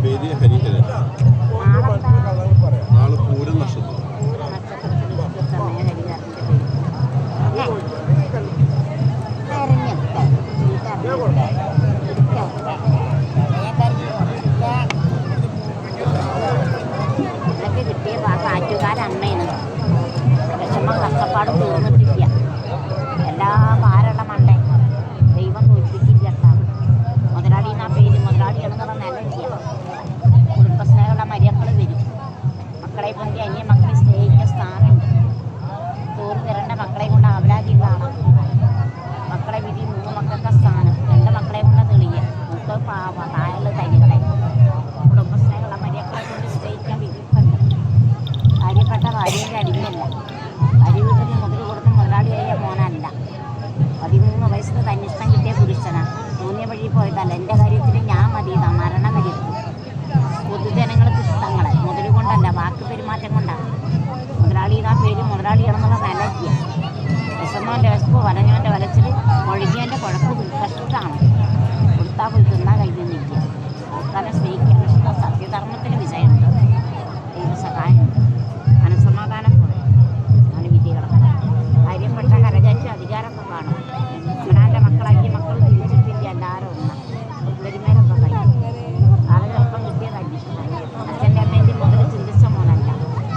പേര് ഹരിഹരൻ. നാളെ പൂരം നക്ഷത്രം. കിട്ടിയ കാറ്റുകാരമ്മയാണ്. വിഷമം കഷ്ടപ്പാട് തീർന്നിട്ടില്ല. എല്ലാ ഭാരമുള്ള മണ്ടേ ദൈവം തോൽപ്പിക്കില്ല. മുതലാളി എന്നാ പേര്, മുതലാളിയാണെന്നുള്ള നിലയില്ല. കുടുംബസ്നേഹമുള്ള മര്യാദകൾ വരും. മക്കളെ കൊണ്ട് അന്യ മക്കളെ സ്നേഹിക്കുന്ന സ്ഥാനമുണ്ട്. തോന്നി തരേണ്ട മക്കളെ കൊണ്ട് അവലാതിയുള്ള ആളാണ്. മക്കളെ വിധി 3 മക്കൾക്ക് സ്ഥാനം. 2 മക്കളെ കൊണ്ട് തെളിയ മൂക്ക് പാവ തായുള്ള തരികളെ കുടുംബസ്നേഹമുള്ള മര്യാദകളെ കൊണ്ട് സ്നേഹിക്കാൻ വിധിപ്പുണ്ട്. ഭാര്യപ്പെട്ട ഭാര്യയുടെ അടിമയല്ല. ഭാര്യ വീട്ടിൽ മുതൽ കൊടുത്ത് മുതലാളിയായ മോനല്ല. 13 വയസ്സിൽ തന്നിഷ്ടം കിട്ടിയ പുരുഷനാണ്. തോന്നിയ വഴി പോയതല്ല. എൻ്റെ കാര്യത്തിൽ ഞാൻ മതി മരണം വരെത്തും. പൊതുജനങ്ങൾക്ക് ഇഷ്ടങ്ങളെ മുതൽ കൊണ്ടല്ല, വാക്ക് പെരുമാറ്റം കൊണ്ടാണ്. മുതലാളി ആ പേര് മുതലാളിയാണെന്നുള്ള നിലയ്ക്ക് വിഷമോൻ്റെ വിശപ്പ് വലഞ്ഞവൻ്റെ വലച്ചിൽ ഒഴുകിയൻ്റെ കുഴപ്പം കഷ്ടമാണ്. കൊടുത്താൽ പോയി തിന്നാൻ കഴിഞ്ഞ് നിൽക്കുക. നോക്കാനെ സ്നേഹിക്കാൻ ഇഷ്ടം. സത്യധർമ്മത്തിന് വിജയമുണ്ട്. ദൈവസഹായമുണ്ട്. മനസ്സമാധാനം കുറയും. ആണ് വിധി കിടക്കുന്നത്. കാര്യപ്പെട്ട കരചാറ്റി അധികാരമൊക്കെ കാണും. അവനാൻ്റെ മക്കളാക്കി മക്കൾ തിരിച്ചിട്ടില്ല. എല്ലാവരും ഒന്നും ഒത്തിരിമേലൊക്കെ കഴിയും. ആളുകളൊപ്പം കിട്ടിയതല്ല. അച്ഛൻ്റെ അമ്മേൻ്റെ മുതൽ ചിന്തിച്ച മോനല്ല.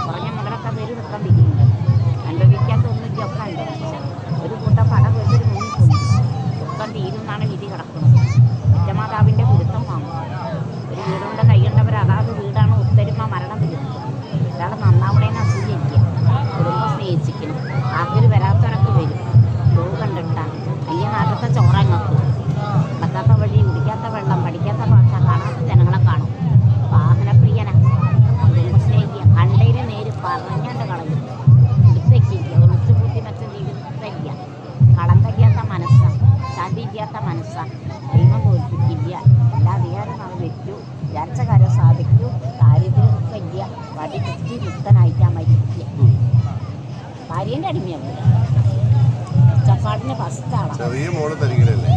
കുറഞ്ഞ മുതലൊക്കെ പേര് നിൽക്കാൻ വിധിയുണ്ട്. അനുഭവിക്കാത്തൊന്നുമില്ല. ഒക്കെ അനുഭവിച്ച ഒരു കൂട്ടം പട വെച്ചൊരു മുന്നിട്ടുണ്ട്. ദുഃഖം തീരുന്നാണ് വിധി കിടക്കുന്നത്. ഒറ്റമാതാവിൻ്റെ കുരുത്തം വാങ്ങും. ഒരു വീടുകൊണ്ട് കൈയുണ്ടവർ അതാത് വീടാണ് ഒത്തൊരുമ മരണം വരുന്നത്. ഒരാൾ നന്നാവണേന്ന് അസൂയിക്കുക. കുടുംബം സ്നേഹിച്ചിരിക്കണം. ആർക്കൊരു വരാത്തവരൊക്കെ വരും. ലോകം കണ്ടിട്ടാ അയ്യ നാട്ടത്തെ ചോറങ്ങക്ക് നടക്കാത്ത വഴി, കുടിക്കാത്ത വെള്ളം, പഠിക്കാത്ത ഭാഷ, കാണാത്ത ജനങ്ങളെ കാണും. വാഹനപ്രിയന, കുടുംബ സ്നേഹിക്കുക. കണ്ടതിന് നേര് പറഞ്ഞാണ്ട് കളയും. എടുത്തേക്കില്ല. ഒളിച്ചു പൂത്തി മറ്റു ജീവിതത്തില്ല. കളം കഴിയാത്ത മനസ്സാണ്. ചതിക്കാത്ത മനസ്സാണ്. ദൈവം തോൽപ്പിക്കില്ല. എല്ലാ അധികാരം നാളെ വെച്ചു. വിചാരിച്ച കാര്യം സാധിക്കൂ. കാര്യത്തിൽ നിൽക്കില്ല. വടി കുത്തി മുക്തനായിട്ടാ മരിക്കുക. ഭാര്യേൻ്റെ അടിമയാവും. ചപ്പാടിന് ഫസ്റ്റാണ്. ചെറിയ മോള് തരികടല്ലേ?